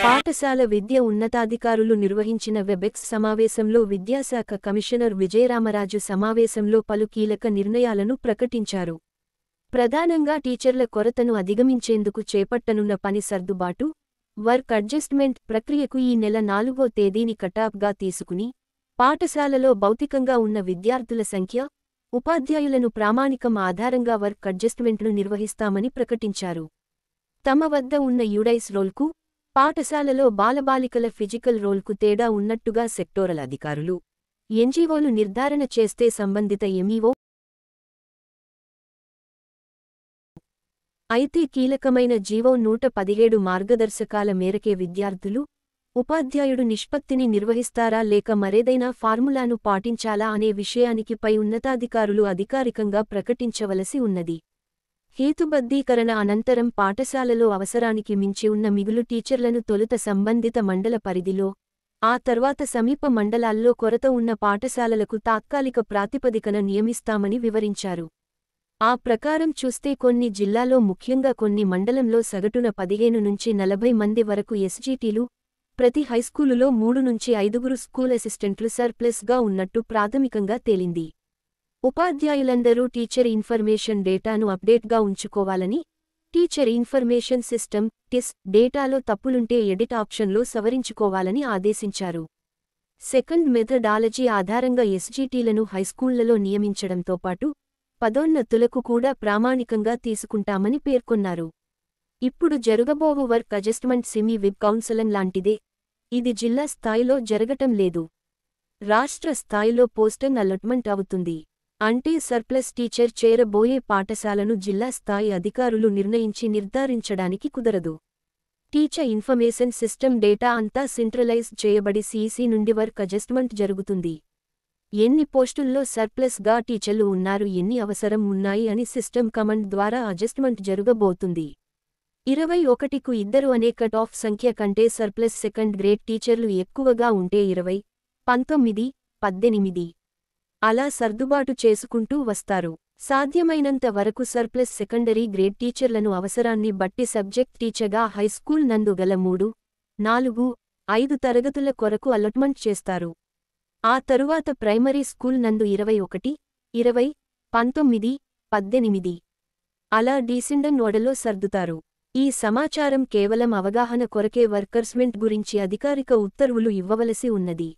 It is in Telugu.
పాఠశాల విద్య ఉన్నతాధికారులు నిర్వహించిన వెబెక్స్ సమావేశంలో విద్యాశాఖ కమిషనర్ విజయరామరాజు సమావేశంలో పలు కీలక నిర్ణయాలను ప్రకటించారు. ప్రధానంగా టీచర్ల కొరతను అధిగమించేందుకు చేపట్టనున్న పని సర్దుబాటు, వర్క్ అడ్జస్ట్మెంట్ ప్రక్రియకు ఈ నెల 4వ తేదీని కటాఫ్గా తీసుకుని, పాఠశాలలో భౌతికంగా ఉన్న విద్యార్థుల సంఖ్య, ఉపాధ్యాయులను ప్రామాణికం ఆధారంగా వర్క్ అడ్జస్ట్మెంట్ను నిర్వహిస్తామని ప్రకటించారు. తమ వద్ద ఉన్న యుడైస్ రోల్కు, పాఠశాలలో బాలబాలికల ఫిజికల్ రోల్కు తేడా ఉన్నట్టుగా సెక్టోరల్ అధికారులు, ఎన్జీఓలు నిర్ధారణ చేస్తే సంబంధిత ఎంఈఓ అయితే కీలకమైన జీవో 117 మార్గదర్శకాల మేరకే విద్యార్థులు, ఉపాధ్యాయుడు నిష్పత్తిని నిర్వహిస్తారా లేక మరేదైనా ఫార్ములాను పాటించాలా అనే విషయానికి పై ఉన్నతాధికారులు అధికారికంగా ప్రకటించవలసి ఉన్నది. హేతుబద్ధీకరణ అనంతరం పాఠశాలలో అవసరానికి మించి ఉన్న మిగులు టీచర్లను తొలుత సంబంధిత మండల పరిధిలో, ఆ తర్వాత సమీప మండలాల్లో కొరత ఉన్న పాఠశాలలకు తాత్కాలిక ప్రాతిపదికన నియమిస్తామని వివరించారు. ఆ ప్రకారం చూస్తే కొన్ని జిల్లాలో ముఖ్యంగా కొన్ని మండలంలో సగటున 15 నుంచి 40 మంది వరకు ఎస్జీటీలు, ప్రతి హైస్కూలులో 3 నుంచి 5 స్కూల్ అసిస్టెంట్లు సర్ప్లస్గా ఉన్నట్టు ప్రాథమికంగా తేలింది. ఉపాధ్యాయులందరూ టీచర్ ఇన్ఫర్మేషన్ డేటాను అప్డేట్గా ఉంచుకోవాలని, టీచర్ ఇన్ఫర్మేషన్ సిస్టమ్ టిస్ డేటాలో తప్పులుంటే ఎడిట్ ఆప్షన్లో సవరించుకోవాలని ఆదేశించారు. సెకండ్ మెథడాలజీ ఆధారంగా ఎస్జీటీలను హైస్కూళ్లలో నియమించడంతో పాటు పదోన్నతులకు కూడా ప్రామాణికంగా తీసుకుంటామని పేర్కొన్నారు. ఇప్పుడు జరగబోవు work adjustment semi web counselling లాంటిదే. ఇది జిల్లా స్థాయిలో జరగటం లేదు. రాష్ట్ర స్థాయిలో పోస్టల్ అలాట్మెంట్ అవుతుంది. అంటే సర్ప్లస్ టీచర్ చేరబోయే పాఠశాలను జిల్లా స్థాయి అధికారులు నిర్ధారించడానికి కుదరదు. టీచర్ ఇన్ఫర్మేషన్ సిస్టమ్ డేటా అంతా సెంట్రలైజ్ చేయబడి సీఈసీ నుండి వర్క్ అడ్జస్ట్మెంట్ జరుగుతుంది. ఎన్ని పోస్టుల్లో సర్ప్లస్గా టీచర్లు ఉన్నారు, ఎన్ని అవసరం ఉన్నాయి అని సిస్టమ్ కమాండ్ ద్వారా అడ్జస్ట్మెంట్ జరగబోతుంది. 21కు 2 అనే కట్ ఆఫ్ సంఖ్య కంటే సర్ప్లస్ సెకండ్ గ్రేడ్ టీచర్లు ఎక్కువగా ఉంటే 20, 19, 18 అలా సర్దుబాటు చేసుకుంటూ వస్తారు. సాధ్యమైనంత వరకు సర్ప్లస్ సెకండరీ గ్రేడ్ టీచర్లను అవసరాన్ని బట్టి సబ్జెక్ట్ టీచర్గా హైస్కూల్ నందు గల 3, 4, 5 తరగతుల కొరకు అలాట్మెంట్ చేస్తారు. ఆ తరువాత ప్రైమరీ స్కూల్ నందు 21, 20, 19, 18 అలా డీసెండెంట్ ఓడలో సర్దుతారు. ఈ సమాచారం కేవలం అవగాహన కొరకే వర్కర్స్మెంట్ గురించి అధికారిక ఉత్తర్వులు ఇవ్వవలసి ఉన్నది.